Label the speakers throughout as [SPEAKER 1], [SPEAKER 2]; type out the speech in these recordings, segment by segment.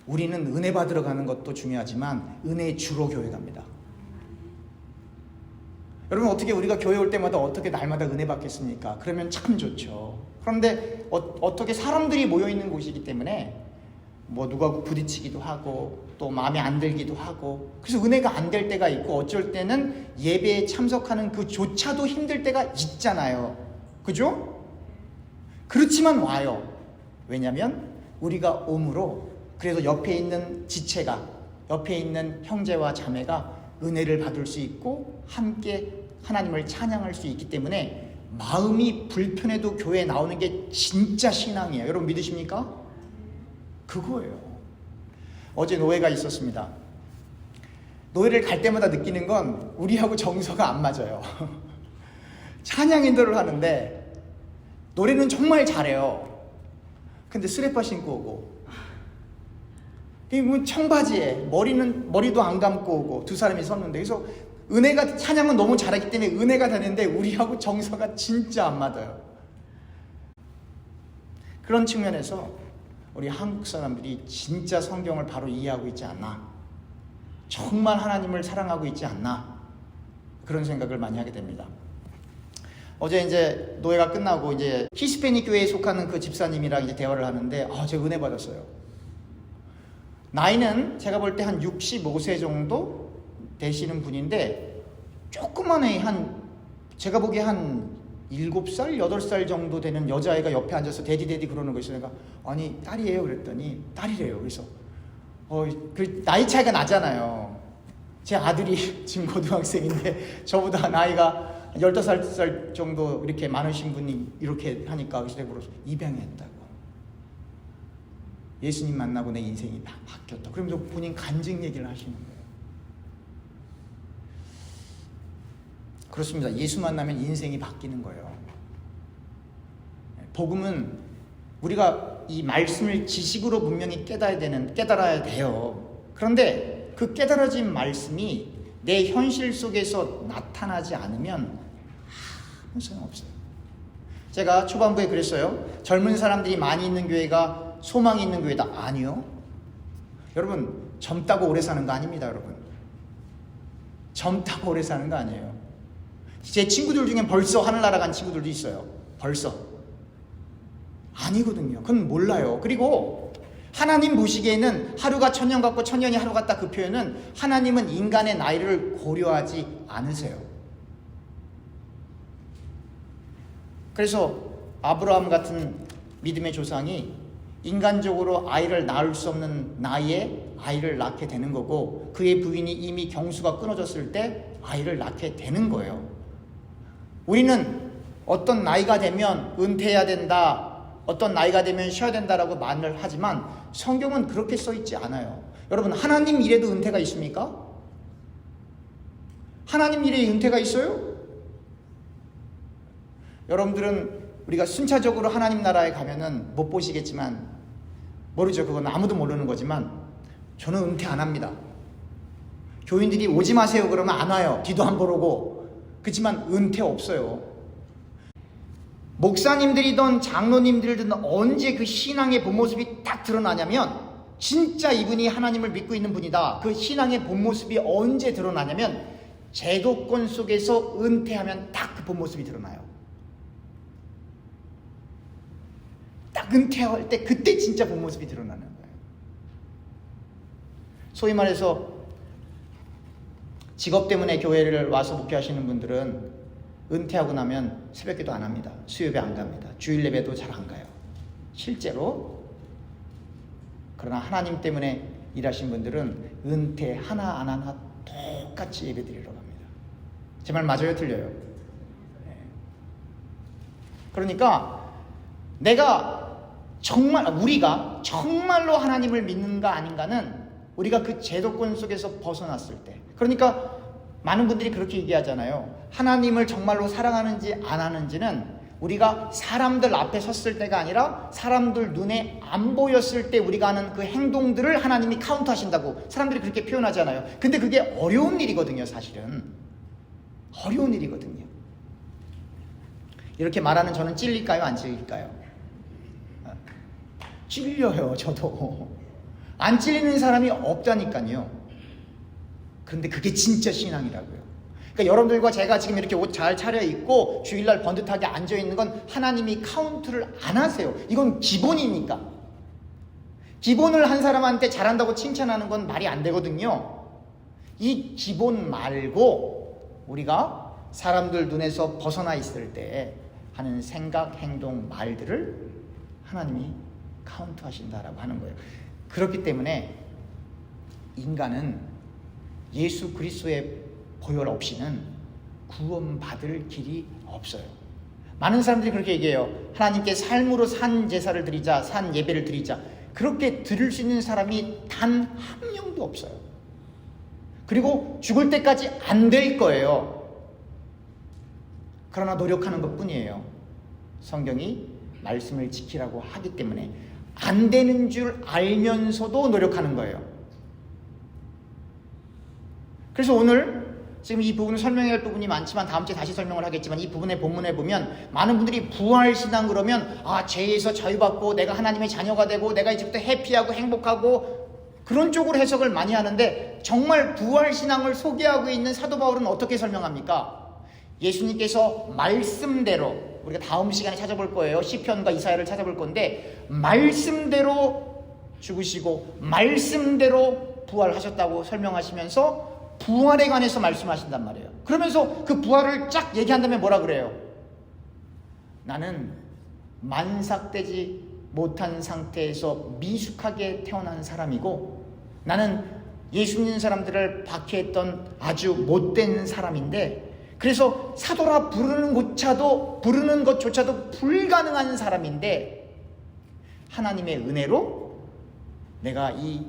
[SPEAKER 1] 우리는 은혜 받으러 가는 것도 중요하지만 은혜의 주로 교회 갑니다. 여러분, 어떻게 우리가 교회 올 때마다 어떻게 날마다 은혜 받겠습니까? 그러면 참 좋죠. 그런데 어떻게 사람들이 모여있는 곳이기 때문에 뭐 누가 부딪히기도 하고 또 마음에 안 들기도 하고, 그래서 은혜가 안 될 때가 있고, 어쩔 때는 예배에 참석하는 그조차도 힘들 때가 있잖아요. 그죠? 그렇지만 와요. 왜냐하면 우리가 옴으로 그래서 옆에 있는 지체가, 옆에 있는 형제와 자매가 은혜를 받을 수 있고 함께 하나님을 찬양할 수 있기 때문에 마음이 불편해도 교회에 나오는 게 진짜 신앙이에요. 여러분 믿으십니까? 그거예요. 어제 노예가 있었습니다. 노예를 갈 때마다 느끼는 건 우리하고 정서가 안 맞아요. 찬양 인도를 하는데 노래는 정말 잘해요. 근데 쓰레빠 신고 오고, 청바지에 머리도 안 감고 오고 두 사람이 섰는데, 그래서 은혜가, 찬양은 너무 잘하기 때문에 은혜가 되는데 우리하고 정서가 진짜 안 맞아요. 그런 측면에서 우리 한국 사람들이 진짜 성경을 바로 이해하고 있지 않나, 정말 하나님을 사랑하고 있지 않나, 그런 생각을 많이 하게 됩니다. 어제 이제 노예가 끝나고 이제 히스패닉 교회에 속하는 그 집사님이랑 이제 대화를 하는데, 제가 은혜 받았어요. 나이는 제가 볼 때 한 65세 정도 되시는 분인데, 조그만 애, 제가 보기에 한 7살, 8살 정도 되는 여자애가 옆에 앉아서 데디 그러는 거 있어요. 내가, 아니 딸이에요 그랬더니 딸이래요. 그래서 그 나이 차이가 나잖아요. 제 아들이 지금 고등학생인데 저보다 나이가 15살 정도 이렇게 많으신 분이 이렇게 하니까, 그래서 내가 물었어. 입양했다고. 예수님 만나고 내 인생이 바뀌었다. 그러면서 본인 간증 얘기를 하시는 거예요. 그렇습니다. 예수 만나면 인생이 바뀌는 거예요. 복음은 우리가 이 말씀을 지식으로 분명히 깨달아야 돼요. 그런데 그 깨달아진 말씀이 내 현실 속에서 나타나지 않으면 아무 소용없어요. 제가 초반부에 그랬어요. 젊은 사람들이 많이 있는 교회가 소망이 있는 교회다. 아니요. 여러분, 젊다고 오래 사는 거 아닙니다. 여러분, 젊다고 오래 사는 거 아니에요. 제 친구들 중에 벌써 하늘나라 간 친구들도 있어요. 벌써. 아니거든요. 그건 몰라요. 그리고 하나님 보시기에는 하루가 천년 같고 천년이 하루 같다, 그 표현은 하나님은 인간의 나이를 고려하지 않으세요. 그래서 아브라함 같은 믿음의 조상이 인간적으로 아이를 낳을 수 없는 나이에 아이를 낳게 되는 거고, 그의 부인이 이미 경수가 끊어졌을 때 아이를 낳게 되는 거예요. 우리는 어떤 나이가 되면 은퇴해야 된다, 어떤 나이가 되면 쉬어야 된다라고 말을 하지만 성경은 그렇게 써 있지 않아요. 여러분, 하나님 일에도 은퇴가 있습니까? 하나님 일에 은퇴가 있어요? 여러분들은 우리가 순차적으로 하나님 나라에 가면은 못 보시겠지만, 모르죠. 그건 아무도 모르는 거지만 저는 은퇴 안 합니다. 교인들이 오지 마세요 그러면 안 와요. 뒤도 안 보러고. 그렇지만 은퇴 없어요. 목사님들이든 장로님들이든 언제 그 신앙의 본 모습이 딱 드러나냐면, 진짜 이분이 하나님을 믿고 있는 분이다, 그 신앙의 본 모습이 언제 드러나냐면 제도권 속에서 은퇴하면 딱 그 본 모습이 드러나요. 딱 은퇴할 때 그때 진짜 본 모습이 드러나는 거예요. 소위 말해서 직업 때문에 교회를 와서 목회하시는 분들은 은퇴하고 나면 새벽기도 안 합니다. 수요예배 안 갑니다. 주일 예배도 잘 안 가요. 실제로. 그러나 하나님 때문에 일하신 분들은 은퇴 하나 안 하나 똑같이 예배 드리러 갑니다. 제 말 맞아요? 틀려요? 네. 그러니까 우리가 정말로 하나님을 믿는가 아닌가는 우리가 그 제도권 속에서 벗어났을 때. 그러니까 많은 분들이 그렇게 얘기하잖아요. 하나님을 정말로 사랑하는지 안 하는지는 우리가 사람들 앞에 섰을 때가 아니라 사람들 눈에 안 보였을 때 우리가 하는 그 행동들을 하나님이 카운트하신다고 사람들이 그렇게 표현하잖아요. 근데 그게 어려운 일이거든요. 사실은 어려운 일이거든요. 이렇게 말하는 저는 찔릴까요? 안 찔릴까요? 찔려요. 저도. 안 찔리는 사람이 없다니까요. 그런데 그게 진짜 신앙이라고요. 그러니까 여러분들과 제가 지금 이렇게 옷 잘 차려입고 주일날 번듯하게 앉아있는 건 하나님이 카운트를 안 하세요. 이건 기본이니까. 기본을 한 사람한테 잘한다고 칭찬하는 건 말이 안 되거든요. 이 기본 말고 우리가 사람들 눈에서 벗어나 있을 때 하는 생각, 행동, 말들을 하나님이 카운트하신다라고 하는 거예요. 그렇기 때문에 인간은 예수 그리스도의 보혈 없이는 구원받을 길이 없어요. 많은 사람들이 그렇게 얘기해요. 하나님께 삶으로 산 제사를 드리자, 산 예배를 드리자. 그렇게 드릴 수 있는 사람이 단 한 명도 없어요. 그리고 죽을 때까지 안 될 거예요. 그러나 노력하는 것뿐이에요. 성경이 말씀을 지키라고 하기 때문에 안 되는 줄 알면서도 노력하는 거예요. 그래서 오늘 지금 이 부분을 설명해야 할 부분이 많지만 다음 주에 다시 설명을 하겠지만 이 부분의 본문에 보면 많은 분들이 부활신앙 그러면 죄에서 자유받고 내가 하나님의 자녀가 되고 내가 이제부터 해피하고 행복하고 그런 쪽으로 해석을 많이 하는데 정말 부활신앙을 소개하고 있는 사도 바울은 어떻게 설명합니까? 예수님께서 말씀대로 우리가 다음 시간에 찾아볼 거예요. 시편과 이사야를 찾아볼 건데 말씀대로 죽으시고 말씀대로 부활하셨다고 설명하시면서 부활에 관해서 말씀하신단 말이에요. 그러면서 그 부활을 쫙 얘기한 다음에 뭐라 그래요? 나는 만삭되지 못한 상태에서 미숙하게 태어난 사람이고 나는 예수 믿는 사람들을 박해했던 아주 못된 사람인데 그래서 사도라 부르는 것조차도 불가능한 사람인데 하나님의 은혜로 내가 이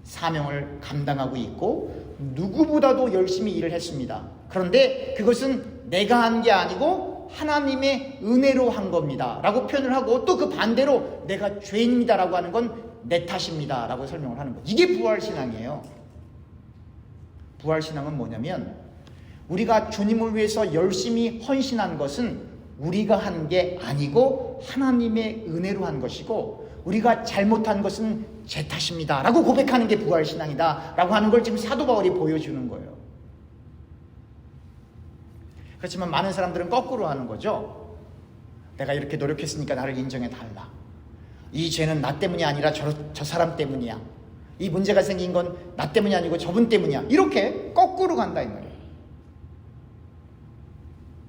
[SPEAKER 1] 사명을 감당하고 있고 누구보다도 열심히 일을 했습니다. 그런데 그것은 내가 한 게 아니고 하나님의 은혜로 한 겁니다 라고 표현을 하고 또 그 반대로 내가 죄인입니다 라고 하는 건 내 탓입니다 라고 설명을 하는 거예요. 이게 부활신앙이에요. 부활신앙은 뭐냐면 우리가 주님을 위해서 열심히 헌신한 것은 우리가 한 게 아니고 하나님의 은혜로 한 것이고 우리가 잘못한 것은 제 탓입니다 라고 고백하는 게 부활신앙이다 라고 하는 걸 지금 사도 바울이 보여주는 거예요. 그렇지만 많은 사람들은 거꾸로 하는 거죠. 내가 이렇게 노력했으니까 나를 인정해 달라. 이 죄는 나 때문이 아니라 저 사람 때문이야. 이 문제가 생긴 건 나 때문이 아니고 저분 때문이야. 이렇게 거꾸로 간다 이 말이에요.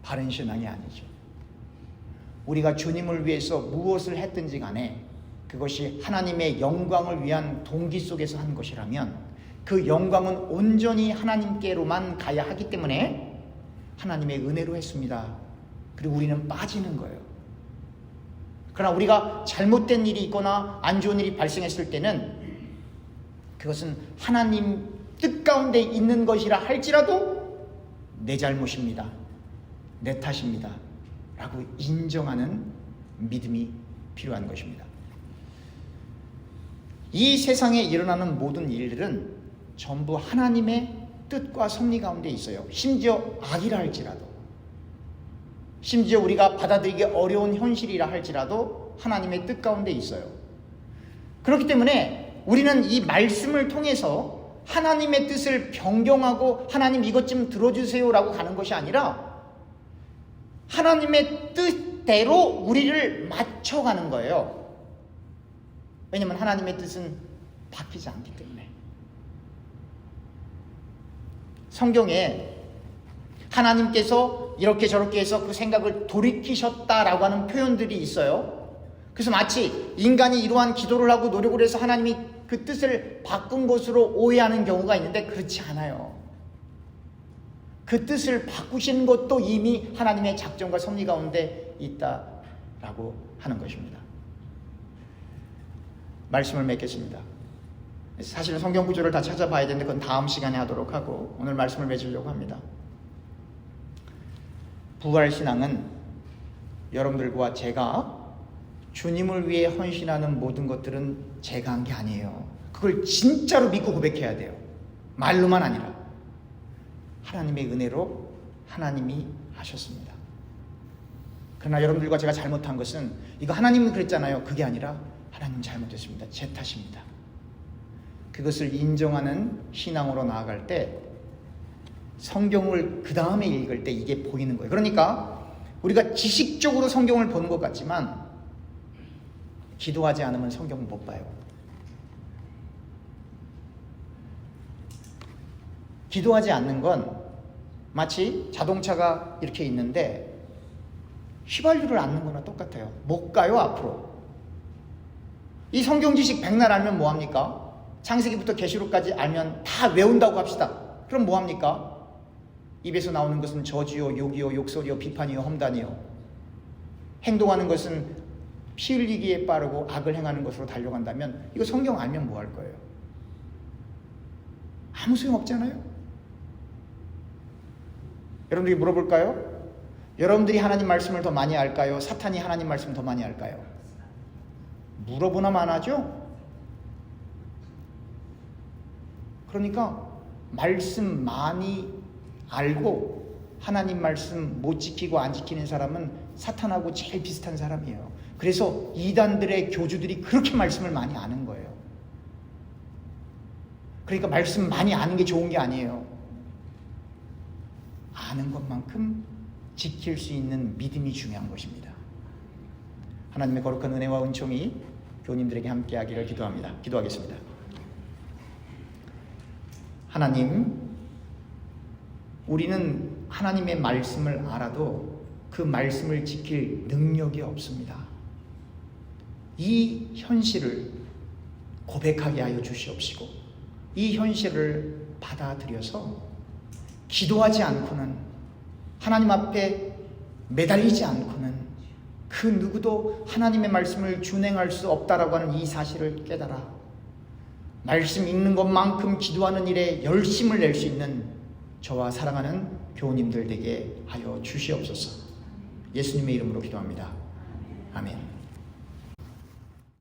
[SPEAKER 1] 바른 신앙이 아니죠. 우리가 주님을 위해서 무엇을 했든지 간에 그것이 하나님의 영광을 위한 동기 속에서 한 것이라면 그 영광은 온전히 하나님께로만 가야 하기 때문에 하나님의 은혜로 했습니다. 그리고 우리는 빠지는 거예요. 그러나 우리가 잘못된 일이 있거나 안 좋은 일이 발생했을 때는 그것은 하나님 뜻 가운데 있는 것이라 할지라도 내 잘못입니다. 내 탓입니다. 라고 인정하는 믿음이 필요한 것입니다. 이 세상에 일어나는 모든 일들은 전부 하나님의 뜻과 섭리 가운데 있어요. 심지어 악이라 할지라도, 심지어 우리가 받아들이기 어려운 현실이라 할지라도 하나님의 뜻 가운데 있어요. 그렇기 때문에 우리는 이 말씀을 통해서 하나님의 뜻을 변경하고 하나님 이것 좀 들어주세요 라고 가는 것이 아니라 하나님의 뜻대로 우리를 맞춰가는 거예요. 왜냐하면 하나님의 뜻은 바뀌지 않기 때문에. 성경에 하나님께서 이렇게 저렇게 해서 그 생각을 돌이키셨다라고 하는 표현들이 있어요. 그래서 마치 인간이 이러한 기도를 하고 노력을 해서 하나님이 그 뜻을 바꾼 것으로 오해하는 경우가 있는데 그렇지 않아요. 그 뜻을 바꾸신 것도 이미 하나님의 작정과 섭리 가운데 있다라고 하는 것입니다. 말씀을 맺겠습니다. 사실은 성경 구절을 다 찾아봐야 되는데 그건 다음 시간에 하도록 하고 오늘 말씀을 맺으려고 합니다. 부활신앙은 여러분들과 제가 주님을 위해 헌신하는 모든 것들은 제가 한 게 아니에요. 그걸 진짜로 믿고 고백해야 돼요. 말로만 아니라 하나님의 은혜로 하나님이 하셨습니다. 그러나 여러분들과 제가 잘못한 것은 이거 하나님은 그랬잖아요. 그게 아니라 하나님 잘못했습니다. 제 탓입니다. 그것을 인정하는 신앙으로 나아갈 때 성경을 그 다음에 읽을 때 이게 보이는 거예요. 그러니까 우리가 지식적으로 성경을 보는 것 같지만 기도하지 않으면 성경을 못 봐요. 기도하지 않는 건 마치 자동차가 이렇게 있는데 휘발유를 안 넣는 거나 똑같아요. 못 가요, 앞으로. 이 성경 지식 백날 알면 뭐합니까? 창세기부터 계시록까지 알면 다 외운다고 합시다. 그럼 뭐합니까? 입에서 나오는 것은 저주요, 욕이요, 욕설이요, 비판이요, 험단이요. 행동하는 것은 피 흘리기에 빠르고 악을 행하는 것으로 달려간다면 이거 성경 알면 뭐 할 거예요? 아무 소용없잖아요. 여러분들이 물어볼까요? 여러분들이 하나님 말씀을 더 많이 알까요? 사탄이 하나님 말씀을 더 많이 알까요? 물어보나만 하죠? 그러니까 말씀 많이 알고 하나님 말씀 못 지키고 안 지키는 사람은 사탄하고 제일 비슷한 사람이에요. 그래서 이단들의 교주들이 그렇게 말씀을 많이 아는 거예요. 그러니까 말씀 많이 아는 게 좋은 게 아니에요. 아는 것만큼 지킬 수 있는 믿음이 중요한 것입니다. 하나님의 거룩한 은혜와 은총이 교우님들에게 함께하기를 기도합니다. 기도하겠습니다. 하나님, 우리는 하나님의 말씀을 알아도 그 말씀을 지킬 능력이 없습니다. 이 현실을 고백하게 하여 주시옵시고 이 현실을 받아들여서 기도하지 않고는 하나님 앞에 매달리지 않고는 그 누구도 하나님의 말씀을 준행할 수 없다라고 하는 이 사실을 깨달아 말씀 읽는 것만큼 기도하는 일에 열심을 낼 수 있는 저와 사랑하는 교우님들 되게 하여 주시옵소서. 예수님의 이름으로 기도합니다. 아멘.